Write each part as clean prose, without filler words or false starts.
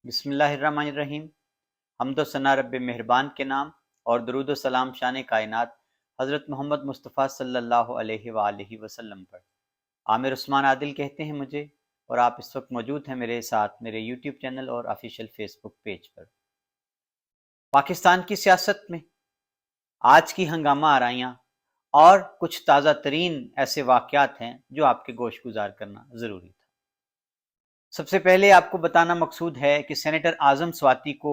بسم اللہ الرحمن الرحیم۔ حمد و ثنا رب مہربان کے نام اور درود و سلام شان کائنات حضرت محمد مصطفیٰ صلی اللہ علیہ وآلہ وسلم پر۔ عامر عثمان عادل کہتے ہیں مجھے، اور آپ اس وقت موجود ہیں میرے ساتھ میرے یوٹیوب چینل اور آفیشیل فیس بک پیج پر۔ پاکستان کی سیاست میں آج کی ہنگامہ آرائیاں اور کچھ تازہ ترین ایسے واقعات ہیں جو آپ کے گوش گزار کرنا ضروری تھا۔ سب سے پہلے آپ کو بتانا مقصود ہے کہ سینیٹر اعظم سواتی کو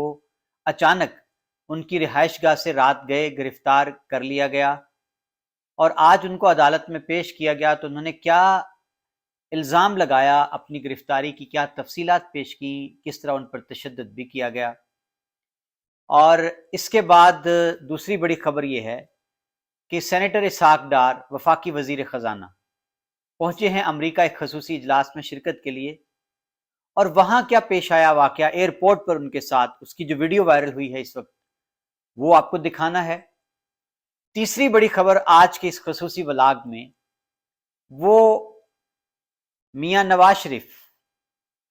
اچانک ان کی رہائش گاہ سے رات گئے گرفتار کر لیا گیا، اور آج ان کو عدالت میں پیش کیا گیا تو انہوں نے کیا الزام لگایا، اپنی گرفتاری کی کیا تفصیلات پیش کی، کس طرح ان پر تشدد بھی کیا گیا۔ اور اس کے بعد دوسری بڑی خبر یہ ہے کہ سینیٹر اسحاق ڈار وفاقی وزیر خزانہ پہنچے ہیں امریکہ ایک خصوصی اجلاس میں شرکت کے لیے، اور وہاں کیا پیش آیا واقعہ ایئرپورٹ پر ان کے ساتھ، اس کی جو ویڈیو وائرل ہوئی ہے اس وقت، وہ آپ کو دکھانا ہے۔ تیسری بڑی خبر آج کے اس خصوصی ولاگ میں وہ میاں نواز شریف،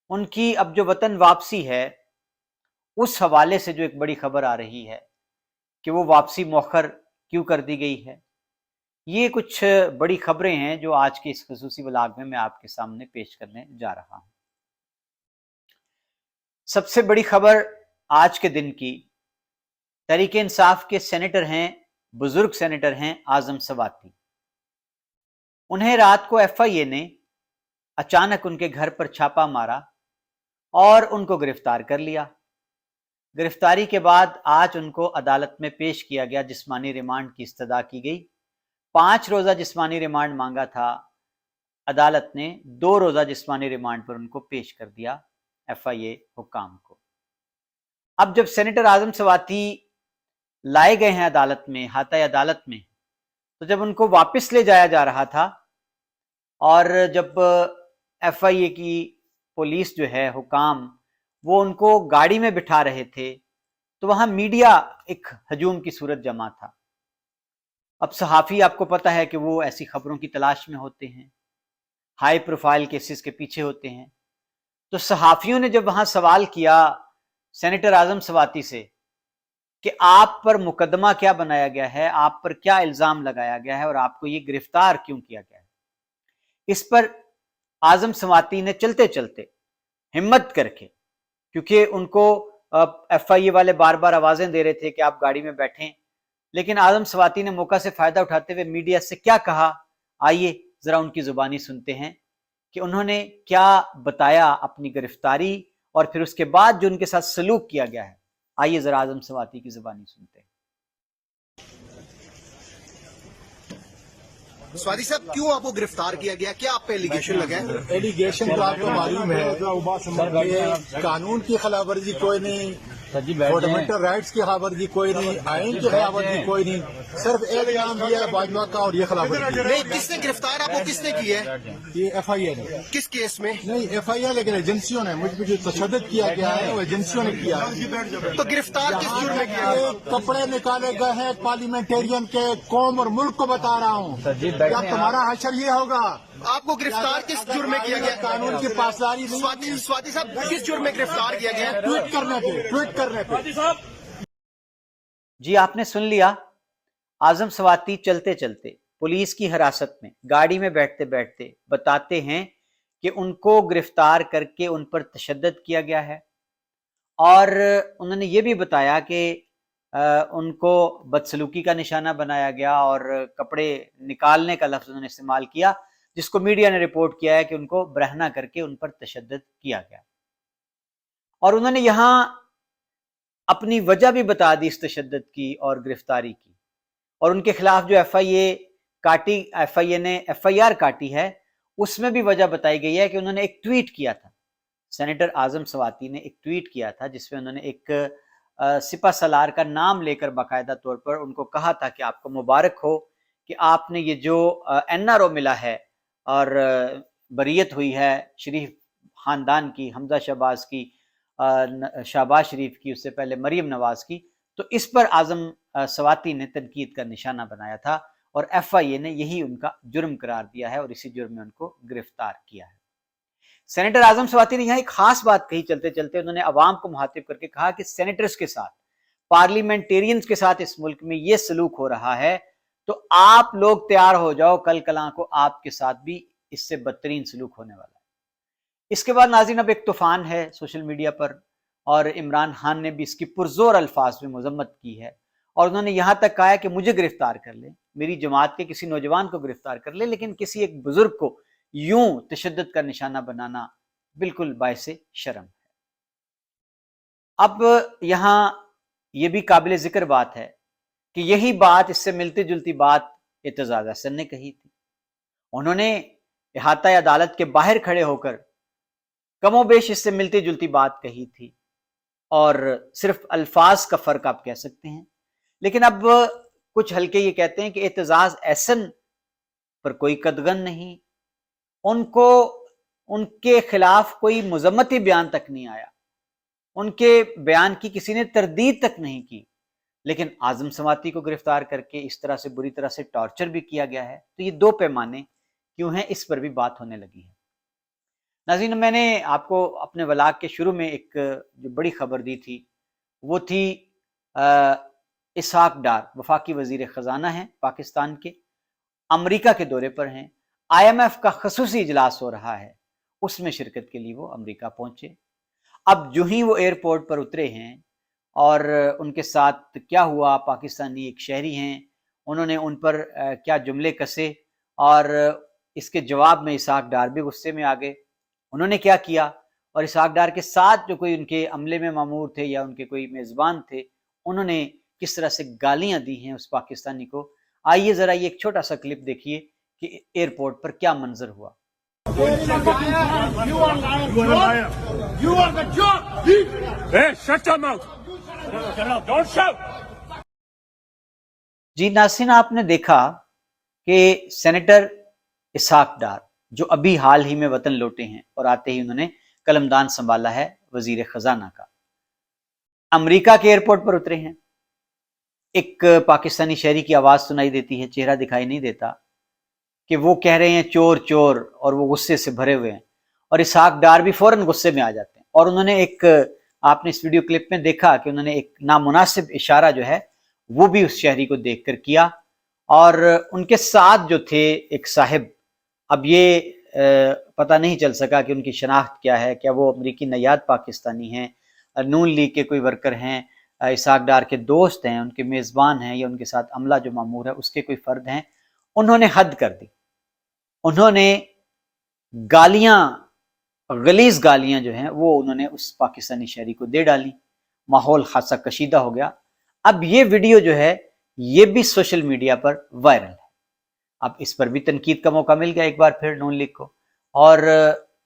ان کی اب جو وطن واپسی ہے اس حوالے سے جو ایک بڑی خبر آ رہی ہے کہ وہ واپسی مؤخر کیوں کر دی گئی ہے۔ یہ کچھ بڑی خبریں ہیں جو آج کے اس خصوصی ولاگ میں آپ کے سامنے پیش کرنے جا رہا ہوں۔ سب سے بڑی خبر آج کے دن کی تحریک انصاف کے سینیٹر ہیں، بزرگ سینیٹر ہیں اعظم سواتی۔ انہیں رات کو ایف آئی اے نے اچانک ان کے گھر پر چھاپا مارا اور ان کو گرفتار کر لیا۔ گرفتاری کے بعد آج ان کو عدالت میں پیش کیا گیا، جسمانی ریمانڈ کی استدعا کی گئی۔ 5 روزہ جسمانی ریمانڈ مانگا تھا، عدالت نے 2 روزہ جسمانی ریمانڈ پر ان کو پیش کر دیا ایف آئی اے حکام کو۔ اب جب سینیٹر اعظم سواتی لائے گئے ہیں عدالت میں، احاطۂ عدالت میں، تو جب ان کو واپس لے جایا جا رہا تھا اور جب ایف آئی اے کی پولیس جو ہے حکام وہ ان کو گاڑی میں بٹھا رہے تھے تو وہاں میڈیا ایک ہجوم کی صورت جمع تھا۔ اب صحافی آپ کو پتہ ہے کہ وہ ایسی خبروں کی تلاش میں ہوتے ہیں، ہائی پروفائل کیسز کے پیچھے ہوتے ہیں، تو صحافیوں نے جب وہاں سوال کیا سینیٹر اعظم سواتی سے کہ آپ پر مقدمہ کیا بنایا گیا ہے، آپ پر کیا الزام لگایا گیا ہے اور آپ کو یہ گرفتار کیوں کیا گیا ہے، اس پر اعظم سواتی نے چلتے چلتے ہمت کر کے، کیونکہ ان کو ایف آئی اے والے بار بار آوازیں دے رہے تھے کہ آپ گاڑی میں بیٹھیں، لیکن اعظم سواتی نے موقع سے فائدہ اٹھاتے ہوئے میڈیا سے کیا کہا، آئیے ذرا ان کی زبانی سنتے ہیں کہ انہوں نے کیا بتایا اپنی گرفتاری اور پھر اس کے بعد جو ان کے ساتھ سلوک کیا گیا ہے۔ آئیے ذرا اعظم سواتی کی زبانی سنتے ہیں۔ سواتی صاحب، کیوں آپ کو گرفتار کیا گیا؟ کیا آپ پہ ایلیگیشن لگا ہے؟ ایلیگیشن تو آپ کو معلوم ہے کہ قانون کی خلاف ورزی کوئی نہیں، فنڈامنٹل رائٹس کی خلاف ورزی کوئی نہیں، آئین کی خلاف ورزی کوئی نہیں، صرف ایک نام دیا ہے باجوہ کا اور یہ خلاف ورزی نہیں، کس نے گرفتار آپ کو کس نے کی ہے؟ یہ ایف آئی اے نے، کس کیس میں؟ نہیں ایف آئی اے لیکن ایجنسیوں نے، مجھ پہ جو تشدد کیا گیا ہے وہ ایجنسیوں نے کیا ہے۔ تو گرفتار کس جرم میں کیا؟ کپڑے نکالے گئے ہیں پارلیمنٹیرین کے، قوم اور ملک کو بتا رہا ہوں، کیا تمہارا حشر یہ ہوگا؟ آپ کو گرفتار کس جرم میں کیا گیا؟ قانون کی پاسداری نہیں، سواتی صاحب، کس جرم میں گرفتار کیا گیا؟ ٹویٹ کرنے پہ۔ جی آپ نے سن لیا، اعظم سواتی چلتے چلتے پولیس کی حراست میں گاڑی میں بیٹھتے بیٹھتے بتاتے ہیں کہ ان کو گرفتار کر کے ان پر تشدد کیا گیا ہے، اور انہوں نے یہ بھی بتایا کہ ان کو بدسلوکی کا نشانہ بنایا گیا، اور کپڑے نکالنے کا لفظ انہوں نے استعمال کیا، جس کو میڈیا نے رپورٹ کیا ہے کہ ان کو برہنہ کر کے ان پر تشدد کیا گیا۔ اور انہوں نے یہاں اپنی وجہ بھی بتا دی اس تشدد کی اور گرفتاری کی، اور ان کے خلاف جو ایف آئی اے نے ایف آئی آر کاٹی ہے اس میں بھی وجہ بتائی گئی ہے کہ انہوں نے ایک ٹویٹ کیا تھا، سینیٹر اعظم سواتی نے ایک ٹویٹ کیا تھا جس میں انہوں نے ایک سپہ سالار کا نام لے کر باقاعدہ طور پر ان کو کہا تھا کہ آپ کو مبارک ہو کہ آپ نے یہ جو این آر او ملا ہے اور بریت ہوئی ہے شریف خاندان کی، حمزہ شہباز کی، شہباز شریف کی، اس سے پہلے مریم نواز کی، تو اس پر اعظم سواتی نے تنقید کا نشانہ بنایا تھا، اور ایف آئی اے نے یہی ان کا جرم قرار دیا ہے اور اسی جرم میں ان کو گرفتار کیا ہے۔ سینیٹر اعظم سواتی نے یہاں ایک خاص بات کہی چلتے چلتے، انہوں نے عوام کو مخاطب کر کے کہا کہ سینیٹرز کے ساتھ، پارلیمنٹیرینز کے ساتھ اس ملک میں یہ سلوک ہو رہا ہے تو آپ لوگ تیار ہو جاؤ، کل کلاں کو آپ کے ساتھ بھی اس سے بدترین سلوک ہونے والا ہے۔ اس کے بعد ناظرین اب ایک طوفان ہے سوشل میڈیا پر، اور عمران خان نے بھی اس کی پرزور الفاظ میں مذمت کی ہے، اور انہوں نے یہاں تک کہا ہے کہ مجھے گرفتار کر لیں، میری جماعت کے کسی نوجوان کو گرفتار کر لیں، لیکن کسی ایک بزرگ کو یوں تشدد کا نشانہ بنانا بالکل باعث شرم ہے۔ اب یہاں یہ بھی قابل ذکر بات ہے کہ یہی بات، اس سے ملتی جلتی بات اعتزاز احسن نے کہی تھی۔ انہوں نے احاطہ عدالت کے باہر کھڑے ہو کر کم و بیش اس سے ملتی جلتی بات کہی تھی، اور صرف الفاظ کا فرق آپ کہہ سکتے ہیں، لیکن اب کچھ حلقے یہ کہتے ہیں کہ اعتزاز احسن پر کوئی قدغن نہیں، ان کے خلاف کوئی مذمتی بیان تک نہیں آیا، ان کے بیان کی کسی نے تردید تک نہیں کی، لیکن اعظم سواتی کو گرفتار کر کے اس طرح سے بری طرح سے ٹارچر بھی کیا گیا ہے۔ تو یہ دو پیمانے کیوں ہیں، اس پر بھی بات ہونے لگی ہے۔ ناظرین، میں نے آپ کو اپنے ولاگ کے شروع میں ایک جو بڑی خبر دی تھی، وہ تھی اسحاق ڈار، وفاقی وزیر خزانہ ہیں پاکستان کے، امریکہ کے دورے پر ہیں، IMF کا خصوصی اجلاس ہو رہا ہے، اس میں شرکت کے لیے وہ امریکہ پہنچے۔ اب جو ہی وہ ایئرپورٹ پر اترے ہیں اور ان کے ساتھ کیا ہوا، پاکستانی ایک شہری ہیں، انہوں نے ان پر کیا جملے کسے، اور اس کے جواب میں اسحاق ڈار بھی غصے میں آ گئے۔ انہوں نے کیا کیا، اور اسحاق ڈار کے ساتھ جو کوئی ان کے عملے میں مامور تھے یا ان کے کوئی میزبان تھے، انہوں نے کس طرح سے گالیاں دی ہیں اس پاکستانی کو۔ آئیے ذرا یہ ایک چھوٹا سا کلپ دیکھیے کہ ایئرپورٹ پر کیا منظر ہوا۔ جی ناظرین، آپ نے دیکھا کہ سینیٹر اسحاق ڈار جو ابھی حال ہی میں وطن لوٹے ہیں اور آتے ہی انہوں نے قلمدان سنبھالا ہے وزیر خزانہ کا، امریکہ کے ایئرپورٹ پر اترے ہیں۔ ایک پاکستانی شہری کی آواز سنائی دیتی ہے، چہرہ دکھائی نہیں دیتا، کہ وہ کہہ رہے ہیں چور چور، اور وہ غصے سے بھرے ہوئے ہیں، اور اسحاق ڈار بھی فوراً غصے میں آ جاتے ہیں، اور انہوں نے ایک، آپ نے اس ویڈیو کلپ میں دیکھا کہ انہوں نے ایک نامناسب اشارہ جو ہے وہ بھی اس شہری کو دیکھ کر کیا، اور ان کے ساتھ جو تھے ایک صاحب، اب یہ پتہ نہیں چل سکا کہ ان کی شناخت کیا ہے، کیا وہ امریکی نیاد پاکستانی ہیں، نون لیگ کے کوئی ورکر ہیں، اسحاق ڈار کے دوست ہیں، ان کے میزبان ہیں، یا ان کے ساتھ عملہ جو مامور ہے اس کے کوئی فرد ہیں۔ انہوں نے حد کر دی، انہوں نے گالیاں، غلیظ گالیاں جو ہیں وہ انہوں نے اس پاکستانی شہری کو دے ڈالی، ماحول خاصا کشیدہ ہو گیا۔ اب یہ ویڈیو جو ہے یہ بھی سوشل میڈیا پر وائرل ہے، اب اس پر بھی تنقید کا موقع مل گیا ایک بار پھر نون لیگ کو، اور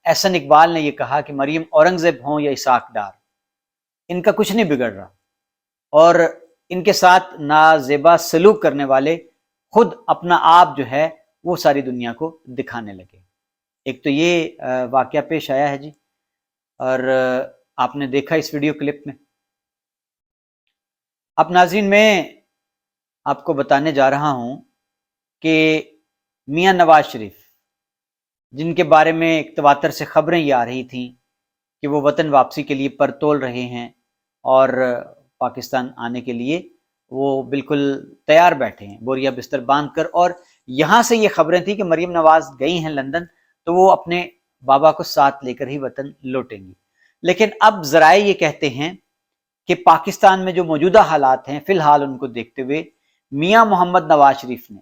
احسن اقبال نے یہ کہا کہ مریم اورنگزیب ہوں یا اسحاق ڈار، ان کا کچھ نہیں بگڑ رہا، اور ان کے ساتھ نازیبا سلوک کرنے والے خود اپنا آپ جو ہے وہ ساری دنیا کو دکھانے لگے۔ ایک تو یہ واقعہ پیش آیا ہے جی، اور آپ نے دیکھا اس ویڈیو کلپ میں۔ اب ناظرین، میں آپ کو بتانے جا رہا ہوں کہ میاں نواز شریف، جن کے بارے میں ایک تواتر سے خبریں یہ آ رہی تھیں کہ وہ وطن واپسی کے لیے پر تول رہے ہیں اور پاکستان آنے کے لیے وہ بالکل تیار بیٹھے ہیں بوریا بستر باندھ کر، اور یہاں سے یہ خبریں تھیں کہ مریم نواز گئی ہیں لندن تو وہ اپنے بابا کو ساتھ لے کر ہی وطن لوٹیں گی، لیکن اب ذرائع یہ کہتے ہیں کہ پاکستان میں جو موجودہ حالات ہیں فی الحال ان کو دیکھتے ہوئے میاں محمد نواز شریف نے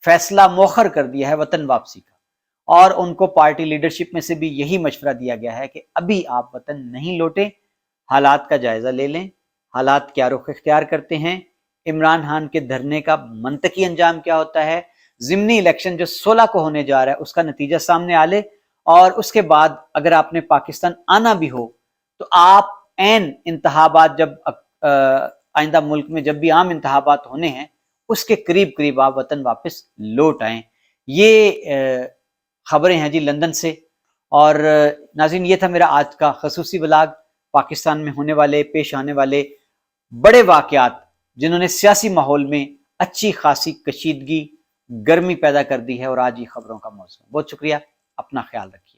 فیصلہ مؤخر کر دیا ہے وطن واپسی کا، اور ان کو پارٹی لیڈرشپ میں سے بھی یہی مشورہ دیا گیا ہے کہ ابھی آپ وطن نہیں لوٹیں، حالات کا جائزہ لے لیں، حالات کیا رخ اختیار کرتے ہیں، عمران خان کے دھرنے کا منطقی انجام کیا ہوتا ہے، ضمنی الیکشن جو 16 کو ہونے جا رہا ہے اس کا نتیجہ سامنے آ لے، اور اس کے بعد اگر آپ نے پاکستان آنا بھی ہو تو آپ عین انتخابات، جب آئندہ ملک میں جب بھی عام انتخابات ہونے ہیں اس کے قریب قریب آپ وطن واپس لوٹ آئیں۔ یہ خبریں ہیں جی لندن سے۔ اور ناظرین، یہ تھا میرا آج کا خصوصی ولاگ، پاکستان میں ہونے والے، پیش آنے والے بڑے واقعات جنہوں نے سیاسی ماحول میں اچھی خاصی کشیدگی، گرمی پیدا کر دی ہے، اور آج یہ خبروں کا موضوع۔ بہت شکریہ، اپنا خیال رکھیے۔